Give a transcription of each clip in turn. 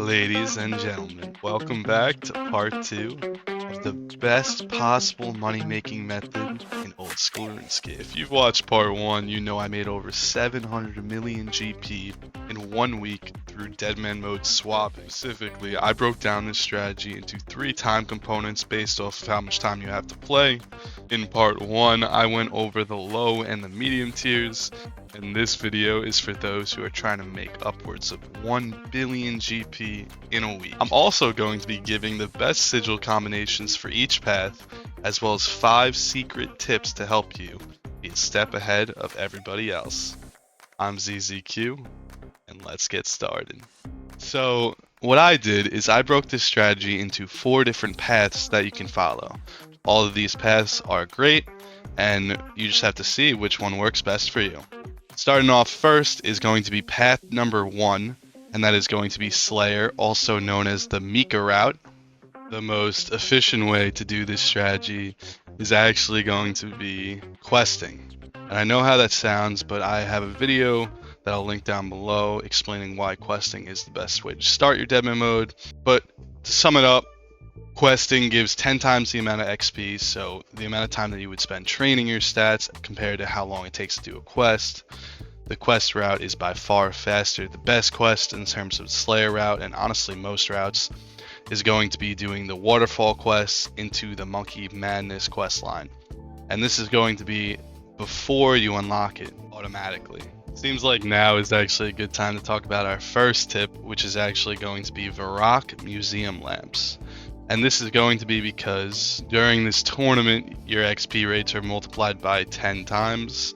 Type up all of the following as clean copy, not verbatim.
Ladies and gentlemen, welcome back to part 2 of the best possible money-making method in old school RuneScape. If you've watched part 1, you know I made over 700 million GP in 1 week through Deadman mode swap. Specifically, I broke down this strategy into 3 time components based off of how much time you have to play. In part 1, I went over the low and the medium tiers, and this video is for those who are trying to make upwards of 1 billion GP in a week. I'm also going to be giving the best sigil combinations for each path, as well as 5 secret tips to help you be a step ahead of everybody else. I'm ZZQ, and let's get started. So what I did is I broke this strategy into 4 different paths that you can follow. All of these paths are great, and you just have to see which one works best for you. Starting off first is going to be path number 1, and that is going to be Slayer, also known as the Mika route. The most efficient way to do this strategy is actually going to be questing. And I know how that sounds, but I have a video that I'll link down below explaining why questing is the best way to start your Deadman mode. But to sum it up, questing gives 10 times the amount of XP, so the amount of time that you would spend training your stats compared to how long it takes to do a quest. The quest route is by far faster. The best quest in terms of Slayer route, and honestly most routes, is going to be doing the waterfall quests into the Monkey Madness quest line. And this is going to be before you unlock it automatically. Seems like now is actually a good time to talk about our first tip, which is actually going to be Varrock Museum Lamps. And this is going to be because during this tournament, your XP rates are multiplied by 10 times,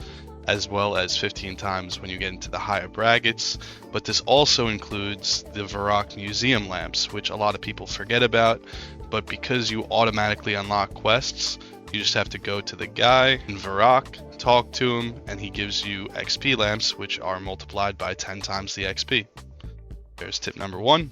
as well as 15 times when you get into the higher brackets. But this also includes the Varrock Museum Lamps, which a lot of people forget about. But because you automatically unlock quests, you just have to go to the guy in Varrock, talk to him, and he gives you XP lamps, which are multiplied by 10 times the XP. There's tip number 1.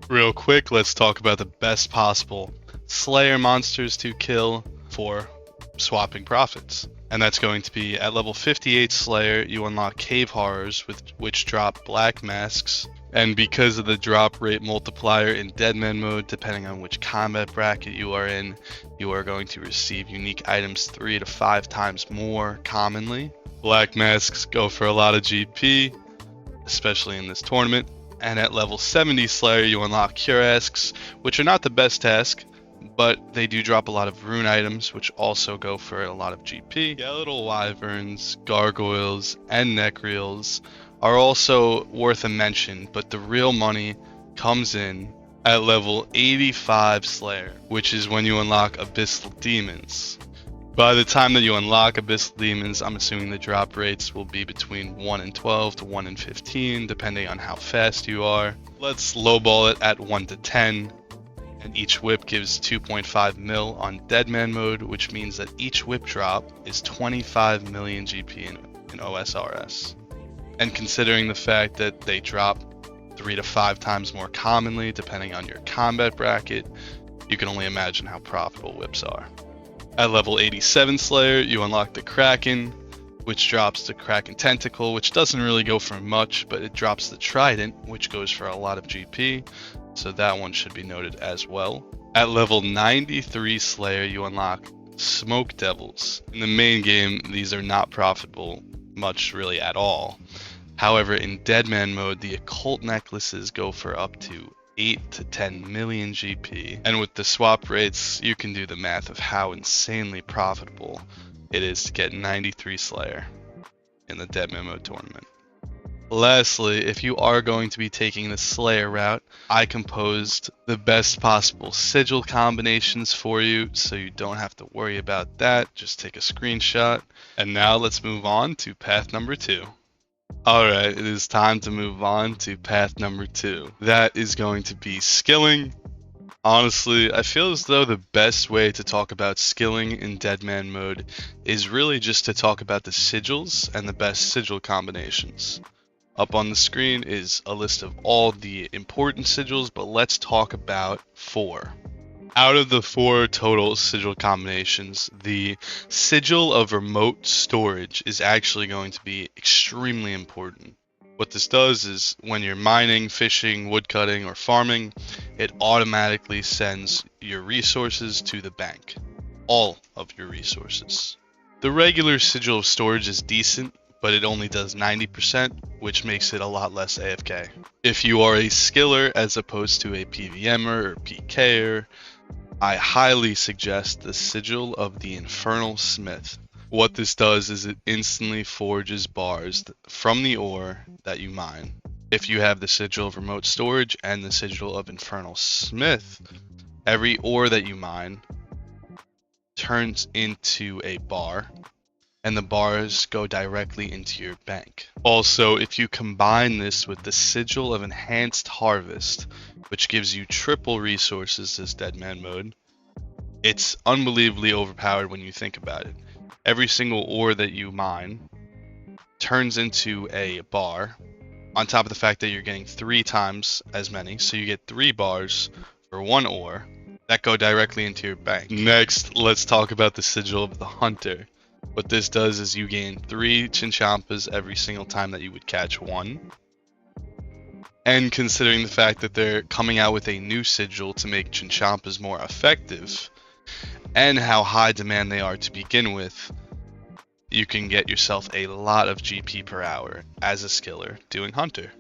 Real quick, let's talk about the best possible Slayer monsters to kill for swapping profits. And that's going to be at level 58 Slayer, you unlock Cave Horrors, which drop black masks. And because of the drop rate multiplier in Deadman mode, depending on which combat bracket you are in, you are going to receive unique items 3 to 5 times more commonly. Black masks go for a lot of GP, especially in this tournament. And at level 70 Slayer, you unlock Cuirasks, which are not the best task, but they do drop a lot of rune items, which also go for a lot of GP. Skeletal Wyverns, Gargoyles, and Necreals are also worth a mention, but the real money comes in at level 85 Slayer, which is when you unlock Abyssal Demons. By the time that you unlock Abyssal Demons, I'm assuming the drop rates will be between 1 in 12 to 1 in 15, depending on how fast you are. Let's lowball it at 1 to 10, and each whip gives 2.5 mil on Deadman mode, which means that each whip drop is 25 million GP in OSRS. And considering the fact that they drop 3 to 5 times more commonly, depending on your combat bracket, you can only imagine how profitable whips are. At level 87 Slayer, you unlock the Kraken, which drops the Kraken Tentacle, which doesn't really go for much, but it drops the Trident, which goes for a lot of GP, so that one should be noted as well. At level 93 Slayer, you unlock Smoke Devils. In the main game, these are not profitable much really at all. However, in Deadman mode, the Occult Necklaces go for up to 8 to 10 million GP, and with the swap rates, you can do the math of how insanely profitable it is to get 93 Slayer in the Deadman mode tournament. Lastly, if you are going to be taking the Slayer route, I composed the best possible sigil combinations for you, so you don't have to worry about that. Just take a screenshot. And now let's move on to path number 2. Alright, it is time to move on to path number 2. That is going to be skilling. Honestly, I feel as though the best way to talk about skilling in Deadman mode is really just to talk about the sigils and the best sigil combinations. Up on the screen is a list of all the important sigils, but let's talk about 4. Out of the 4 total sigil combinations, the Sigil of Remote Storage is actually going to be extremely important. What this does is when you're mining, fishing, woodcutting, or farming, it automatically sends your resources to the bank. All of your resources. The regular Sigil of Storage is decent, but it only does 90%, which makes it a lot less AFK. If you are a skiller as opposed to a PVMer or PKer, I highly suggest the Sigil of the Infernal Smith. What this does is it instantly forges bars from the ore that you mine. If you have the Sigil of Remote Storage and the Sigil of Infernal Smith, every ore that you mine turns into a bar, and the bars go directly into your bank. Also, if you combine this with the Sigil of Enhanced Harvest, which gives you triple resources as Deadman mode, it's unbelievably overpowered when you think about it. Every single ore that you mine turns into a bar, on top of the fact that you're getting 3 times as many, so you get 3 bars for 1 ore that go directly into your bank. Next, let's talk about the Sigil of the Hunter. What this does is you gain 3 Chinchampas every single time that you would catch 1. And considering the fact that they're coming out with a new sigil to make Chinchampas more effective, and how high demand they are to begin with, you can get yourself a lot of GP per hour as a skiller doing Hunter.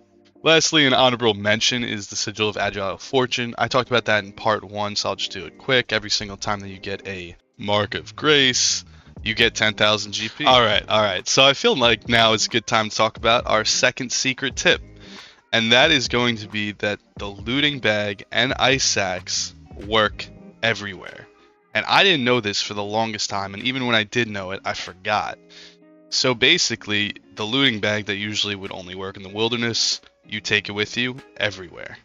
Lastly, an honorable mention is the Sigil of Agile Fortune. I talked about that in part 1, so I'll just do it quick. Every single time that you get a Mark of Grace, you get 10,000 GP. Alright, so I feel like now is a good time to talk about our second secret tip. And that is going to be that the looting bag and ice sacks work everywhere. And I didn't know this for the longest time, and even when I did know it, I forgot. So basically, the looting bag that usually would only work in the wilderness, you take it with you everywhere.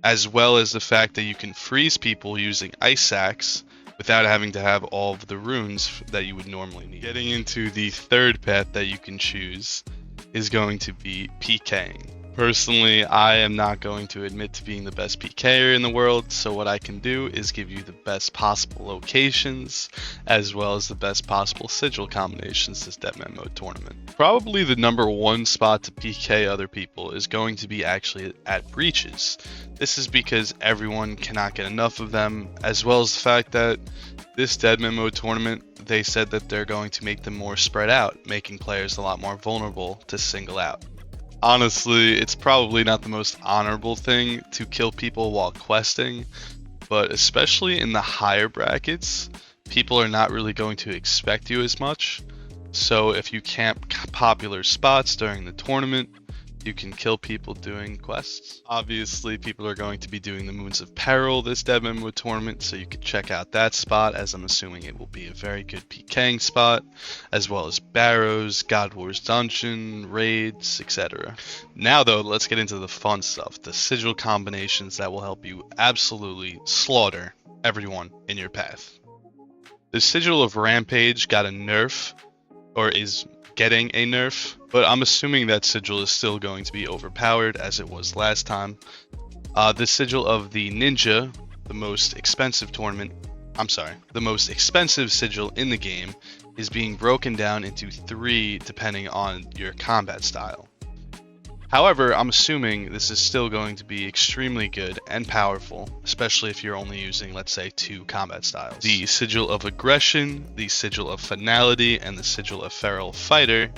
As well as the fact that you can freeze people using ice sacks without having to have all of the runes that you would normally need. Getting into the third path that you can choose is going to be PKing. Personally, I am not going to admit to being the best PKer in the world, so what I can do is give you the best possible locations, as well as the best possible sigil combinations this Deadman Mode tournament. Probably the number 1 spot to PK other people is going to be actually at breaches. This is because everyone cannot get enough of them, as well as the fact that this Deadman Mode tournament, they said that they're going to make them more spread out, making players a lot more vulnerable to single out. Honestly, it's probably not the most honorable thing to kill people while questing, but especially in the higher brackets, people are not really going to expect you as much. So if you camp popular spots during the tournament, you can kill people doing quests. Obviously, people are going to be doing the Moons of Peril this Deadman Mode tournament, so you can check out that spot, as I'm assuming it will be a very good PKing spot, as well as Barrows, God Wars Dungeon, raids, etc. Now though, let's get into the fun stuff, the sigil combinations that will help you absolutely slaughter everyone in your path. The Sigil of Rampage got a nerf, or is getting a nerf, but I'm assuming that sigil is still going to be overpowered as it was last time. The Sigil of the Ninja, the most expensive sigil in the game, is being broken down into 3 depending on your combat style. However, I'm assuming this is still going to be extremely good and powerful, especially if you're only using, let's say, 2 combat styles. The Sigil of Aggression, the Sigil of Finality, and the Sigil of Feral Fighter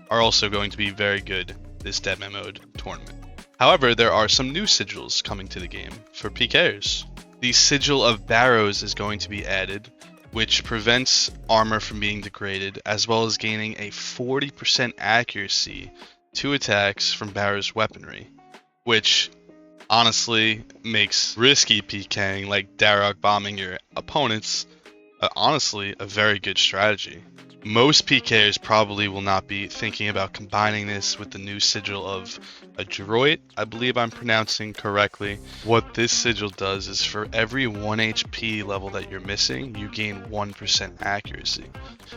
are also going to be very good this Deadman Mode tournament. However, there are some new sigils coming to the game for PKers. The Sigil of Barrows is going to be added, which prevents armor from being degraded, as well as gaining a 40% accuracy to attacks from Barrow's weaponry, which honestly makes risky PKing like Darok bombing your opponents honestly a very good strategy. Most PKers probably will not be thinking about combining this with the new sigil of Adroit, I believe I'm pronouncing correctly. What this sigil does is for every 1 HP level that you're missing, you gain 1% accuracy,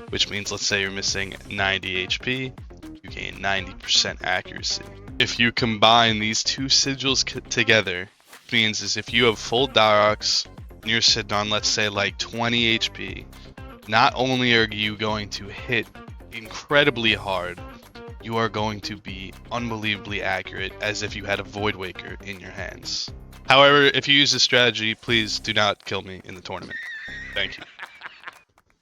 which means let's say you're missing 90 HP, you gain 90% accuracy. If you combine these 2 sigils together, it means is if you have full Daroks and you're sitting on, let's say, like 20 HP, not only are you going to hit incredibly hard, you are going to be unbelievably accurate as if you had a Void Waker in your hands. However, if you use this strategy, please do not kill me in the tournament. Thank you.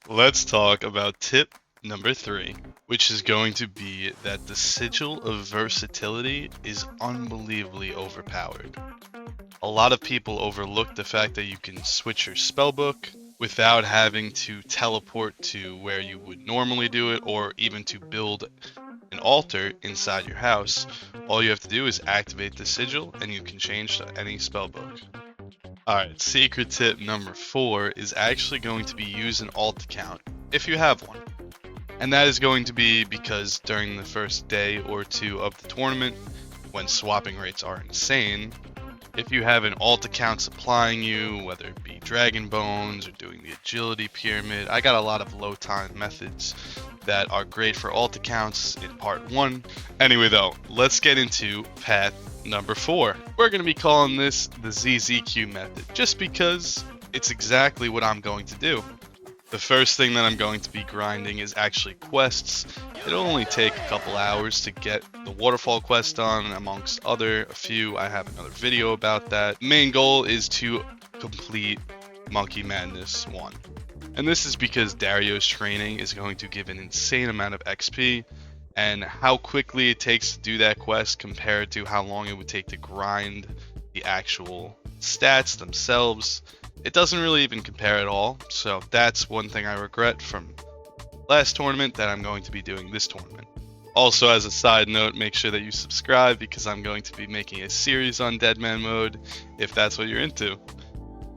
Let's talk about tip number 3, which is going to be that the Sigil of Versatility is unbelievably overpowered. A lot of people overlook the fact that you can switch your spellbook without having to teleport to where you would normally do it, or even to build an altar inside your house. All you have to do is activate the Sigil and you can change to any spellbook. Alright, secret tip number 4 is actually going to be use an alt account, if you have one. And that is going to be because during the first day or two of the tournament, when swapping rates are insane, if you have an alt account supplying you, whether it be Dragon Bones or doing the Agility Pyramid, I got a lot of low time methods that are great for alt accounts in part 1. Anyway though, let's get into path number 4. We're going to be calling this the ZZQ method, just because it's exactly what I'm going to do. The first thing that I'm going to be grinding is actually quests. It'll only take a couple hours to get the waterfall quest done, amongst a few. I have another video about that. Main goal is to complete Monkey Madness 1. And this is because Dario's training is going to give an insane amount of XP, and how quickly it takes to do that quest compared to how long it would take to grind the actual stats themselves, it doesn't really even compare at all. So that's one thing I regret from last tournament that I'm going to be doing this tournament. Also, as a side note, make sure that you subscribe because I'm going to be making a series on Deadman mode if that's what you're into.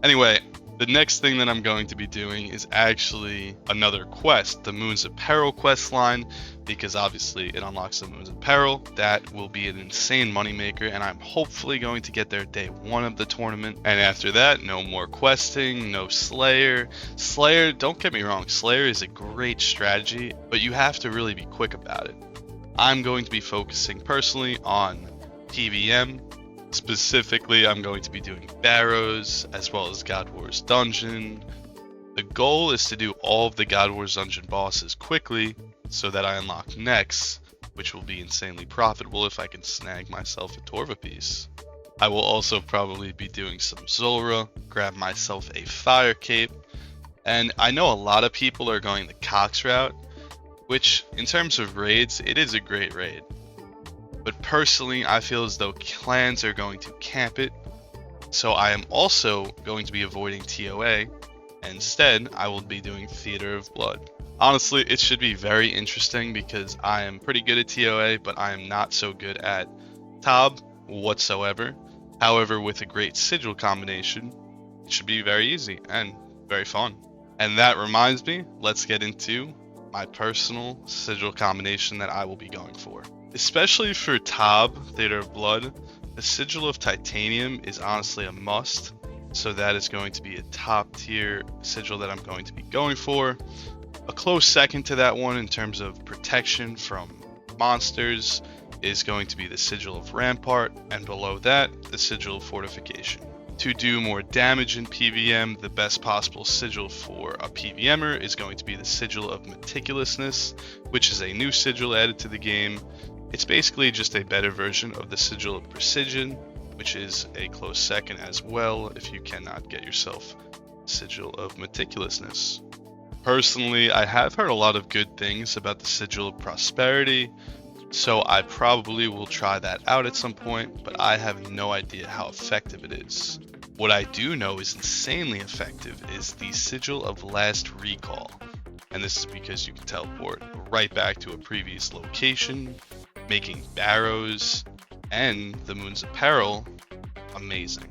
Anyway, the next thing that I'm going to be doing is actually another quest, the Moons of Peril quest line, because obviously it unlocks the Moons of Peril. That will be an insane moneymaker, and I'm hopefully going to get there day 1 of the tournament. And after that, no more questing, no Slayer. Slayer, don't get me wrong, Slayer is a great strategy, but you have to really be quick about it. I'm going to be focusing personally on PVM. Specifically, I'm going to be doing Barrows as well as God Wars Dungeon. The goal is to do all of the God Wars Dungeon bosses quickly so that I unlock next, which will be insanely profitable if I can snag myself a Torva piece. I will also probably be doing some Zora, grab myself a Fire Cape, and I know a lot of people are going the Cox route, which in terms of raids, it is a great raid. But personally, I feel as though clans are going to camp it, so I am also going to be avoiding TOA. Instead, I will be doing Theater of Blood. Honestly, it should be very interesting because I am pretty good at TOA, but I am not so good at TOB whatsoever. However, with a great Sigil combination, it should be very easy and very fun. And that reminds me, let's get into my personal Sigil combination that I will be going for. Especially for TOB, Theater of Blood, the Sigil of Titanium is honestly a must, so that is going to be a top tier Sigil that I'm going to be going for. A close second to that one in terms of protection from monsters is going to be the Sigil of Rampart, and below that, the Sigil of Fortification. To do more damage in PVM, the best possible Sigil for a PVMer is going to be the Sigil of Meticulousness, which is a new Sigil added to the game. It's basically just a better version of the Sigil of Precision, which is a close second as well if you cannot get yourself Sigil of Meticulousness. Personally, I have heard a lot of good things about the Sigil of Prosperity, so I probably will try that out at some point, but I have no idea how effective it is. What I do know is insanely effective is the Sigil of Last Recall, and this is because you can teleport right back to a previous location, making Barrows and the Moons of Peril amazing.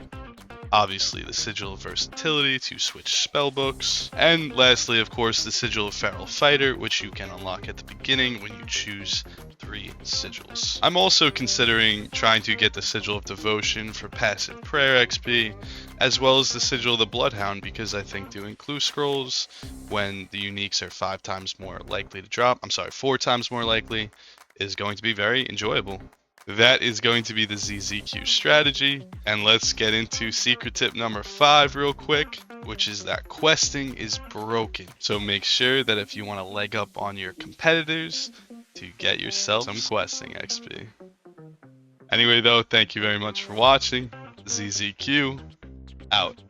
Obviously, the Sigil of Versatility to switch spellbooks, and lastly, of course, the Sigil of Feral Fighter, which you can unlock at the beginning when you choose 3 sigils. I'm also considering trying to get the Sigil of Devotion for passive prayer XP, as well as the Sigil of the Bloodhound, because I think doing clue scrolls when the uniques are 4 times more likely, is going to be very enjoyable. That is going to be the ZZQ strategy, and let's get into secret tip number 5 real quick, which is that questing is broken. So make sure that if you want to leg up on your competitors, to get yourself some questing XP. Anyway though, thank you very much for watching. ZZQ out.